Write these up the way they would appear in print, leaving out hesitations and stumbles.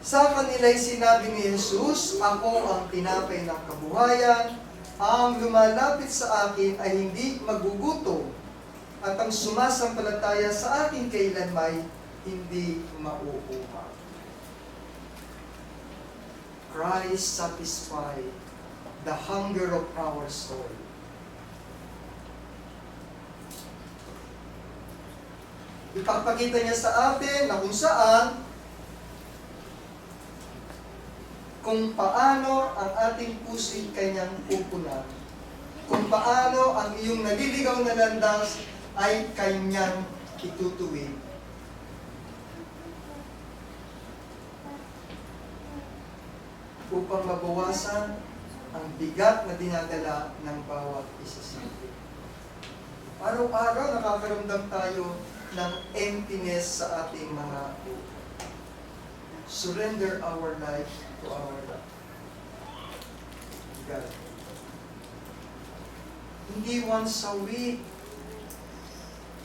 Sa kanila'y sinabi ni Jesus, "Ako ang tinapay ng kabuhayan. Ang lumalapit sa akin ay hindi magugutom, at ang sumasampalataya sa akin kailanmay hindi mauuhaw." Christ satisfied the hunger of our soul. Ipapakita niya sa atin na kung paano ang ating puso'y kanyang pupunan, kung paano ang iyong naliligaw na landas ay kanyang itutuwid. Upang mabawasan ang bigat na dinadala ng bawat isa sa atin. Araw-araw nakakaramdam tayo ng emptiness sa ating mga buhay. Surrender our life to our God. Hindi once a week.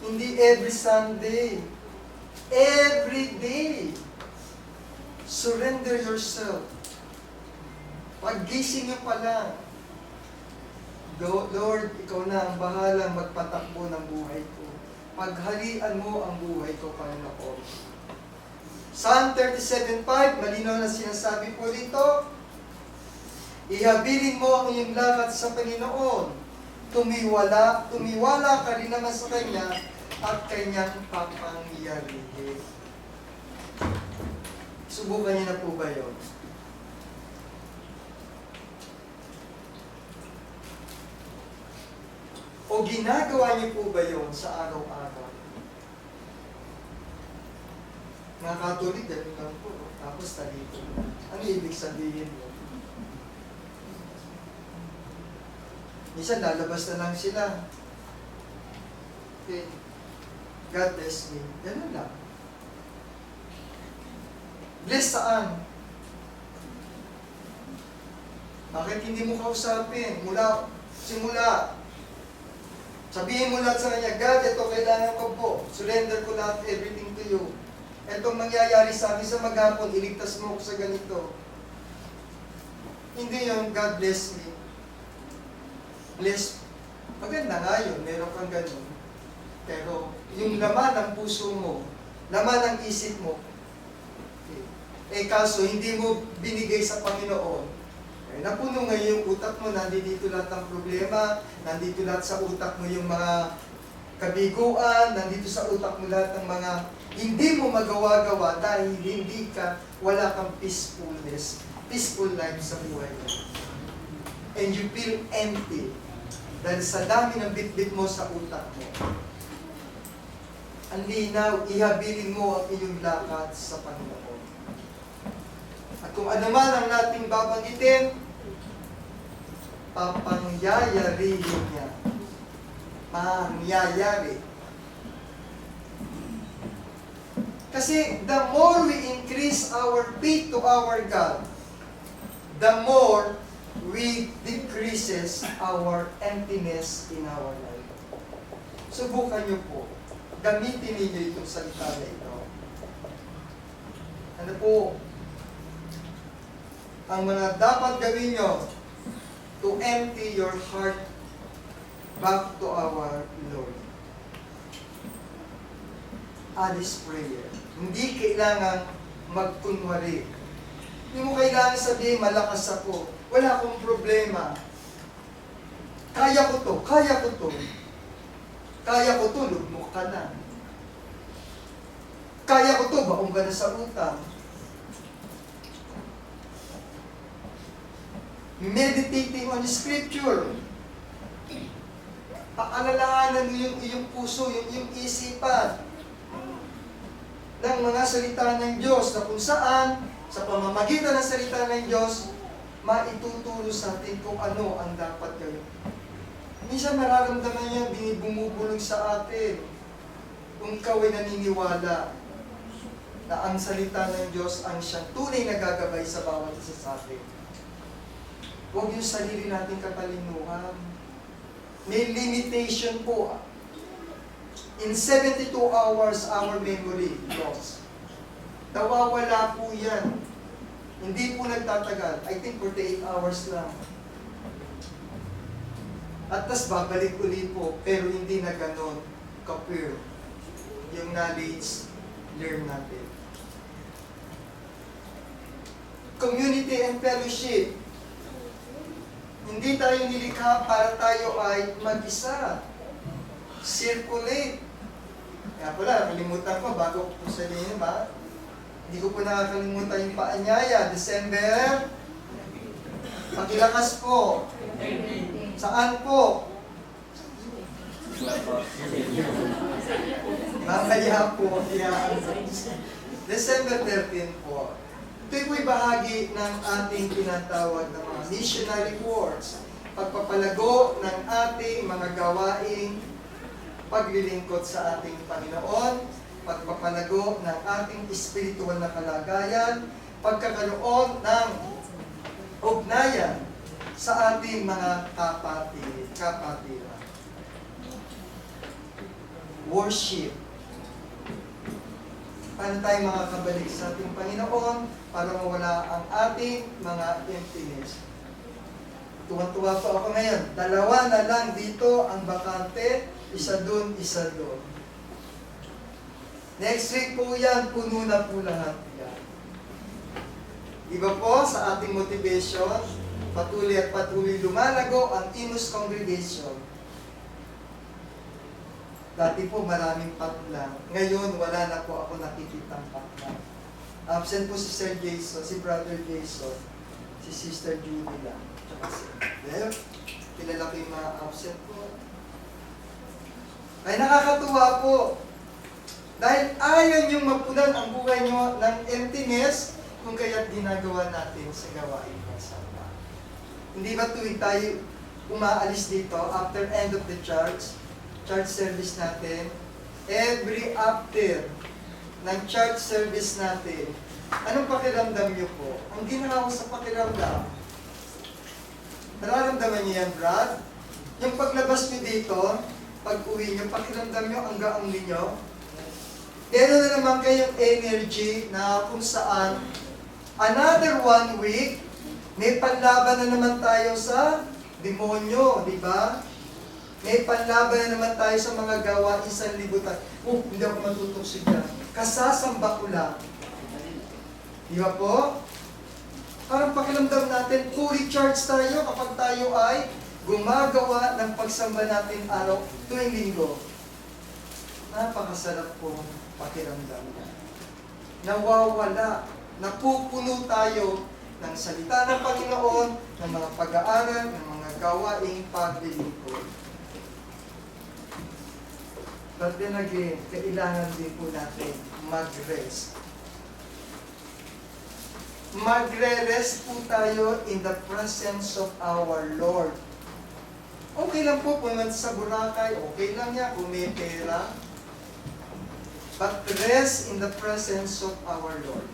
Hindi every Sunday. Every day. Surrender yourself. Paggising niyo pa lang, Lord, ikaw na ang bahalang magpatakbo ng buhay ko. Pagharian mo ang buhay ko, Panginoon. Psalm 37:5, malinaw na sinasabi po dito, ihabilin mo ang iyong lakad sa Panginoon. Tumiwala ka rin naman sa Kanya at Kanyang papangyarihin. Subukan niyo na po ba yun? O ginagawa niyo po ba yun sa araw-araw? Mga Katolik, ganun lang po. Tapos talito. Ano ibig sabihin mo? Minsan lalabas na lang sila. Okay. God bless me. Ganun lang. Bless saan? Bakit hindi mo kausapin? Simula. Sabihin mo lahat sa Kanya, God, ito kailangan ko po. Surrender ko lahat, everything to you. Itong mangyayari sa akin sa maghapon, iligtas mo ako sa ganito. Hindi yung God bless me. Bless. Maganda nga yun, meron kang ganun. Pero yung laman ng puso mo, laman ng isip mo, kaso hindi mo binigay sa Panginoon, napuno ngayon yung utak mo, nandito lahat ng problema, nandito lahat sa utak mo yung mga kabiguan, nandito sa utak mo lahat ng mga hindi mo magawa-gawa dahil wala kang peaceful life sa buhay mo. And you feel empty dahil sa dami ng bitbit mo sa utak mo. Ang linaw, ihabilin mo ang iyong lakad sa Panginoon. At kung ano man ang nating babanggitin, papangyayarihin niya. Mangyayari. Kasi the more we increase our faith to our God, the more we decreases our emptiness in our life. Subukan niyo po. Gamitin niyo itong salita na ito. Ano po? Ang mga dapat gawin nyo to empty your heart back to our Lord. Alice prayer. Hindi kailangan magkunwari. Hindi mo kailangan sabihin, malakas ako. Wala akong problema. Kaya ko to. Kaya ko to, lugmok ka na. Kaya ko to, baong ka na sa utang. Meditating on Scripture. Paalalahanan mo yung iyong puso, yung iyong isipan ng mga salita ng Diyos na kung saan, sa pamamagitan ng salita ng Diyos, maituturo sa atin kung ano ang dapat gawin. Minsan mararamdaman niya, binibumubulong sa atin kung ikaw ay naniniwala na ang salita ng Diyos ang siyang tunay na gagabay sa bawat isa sa atin. Huwag yung sarili natin katalinuhan. May limitation po. In 72 hours, our memory loss. Nawawala po yan. Hindi po nagtatagal. I think 48 hours lang. At tas babalik uli po, pero hindi na ganon ka-pure yung knowledge learn natin. Community and fellowship. Hindi tayo nilikha para tayo ay mag-isa. Circulate. Kaya pala, nakalimutan ko bago ko sabihin, ba? Hindi ko po nakakalimutan yung paanyaya. December, pakilakas po. Saan po? Mamaya po. December 13 po. Ito'y po'y bahagi ng ating tinatawag na mga missionary works. Pagpapalago ng ating mga gawaing paglilingkod sa ating Panginoon, pagpapalago ng ating espiritual na kalagayan, pagkakaroon ng ugnayan sa ating mga kapatiran. Worship. Paano tayo makakabalik sa ating Panginoon para mawala ang ating mga emptiness? Tuwan-tuwa po ako ngayon. 2 na lang dito ang bakante, isa dun, isa doon. Next week po yan, puno na po lahat yan. Iba po sa ating motivation, patuloy at patuloy lumalago ang Imus Congregation. Dati po maraming patlang. Ngayon wala na po ako nakikitang patlang. Absent po si Sir Jason, si Brother Jason, si Sister Judy lang. Tsaka si Well, kilala ko yung mga absent po. Ay nakakatuwa po. Dahil ayaw niyong mapunan ang buhay niyo ng emptiness kung kaya't ginagawa natin sa gawain ng Santa. Hindi ba tuwing tayo umaalis dito after end of the church service natin, every after ng church service natin, anong pakiramdam niyo po? Ang ginawa ko sa pakiramdam, nararamdaman niyo yan, Brad? Yung paglabas niyo dito, pag uwi niyo, pakiramdam niyo ang gaang ninyo, meron na naman kayong energy na kung saan another 1 week, may panlaban na naman tayo sa demonyo, di ba? May panlaban na naman tayo sa mga gawain sa libutan. Hindi ako matutuksig yan. Kasasamba ko lang. Di ba po? Parang pakiramdam natin, fully charged tayo kapag tayo ay gumagawa ng pagsamba natin araw tuwing linggo. Napakasarap po pakiramdam niya. Nawawala, napupuno tayo ng salita ng Panginoon, ng mga pag-aaral, ng mga gawaing paglilingkod. But then again, kailangan din po natin mag-rest. Magre-rest po tayo in the presence of our Lord. Okay lang po pumunta sa Boracay, okay lang yan kung may pera. But rest in the presence of our Lord.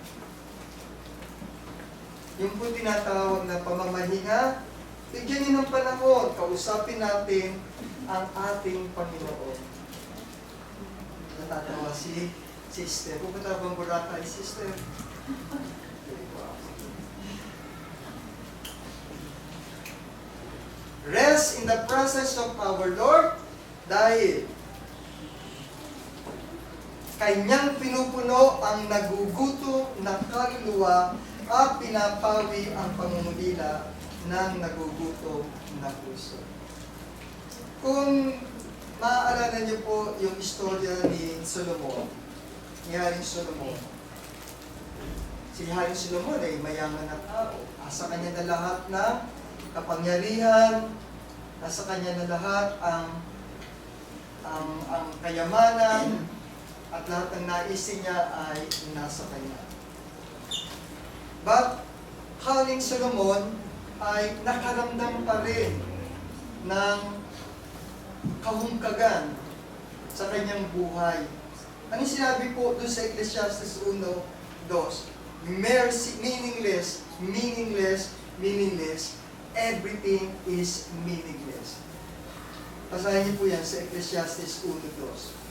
Yung po tinatawag na pamamahinga, bigyan niyo ng panahon, kausapin natin ang ating Panginoon. Natatawa si sister. Pupunta bang Boracay, sister? Rest in the presence of our Lord dahil Kanyang pinupuno ang nagugutom na kaluluwa at pinapawi ang pangungulila ng nagugutom na puso. Kung maaalala niyo po yung istorya ni Solomon, ni Haring Solomon. Si Haring Solomon ay mayaman na tao. Nasa kanya na lahat ng kapangyarihan, nasa kanya na lahat ang kayamanan, at lahat ng naisin niya ay nasa kanya. But Haring Solomon ay nakaramdam pa rin ng kahungkagan sa kanyang buhay. Ano sinabi po doon sa Ecclesiastes 1:2? Mercy, meaningless, meaningless, meaningless. Everything is meaningless. Basahin niyo po yan sa Ecclesiastes 1:2.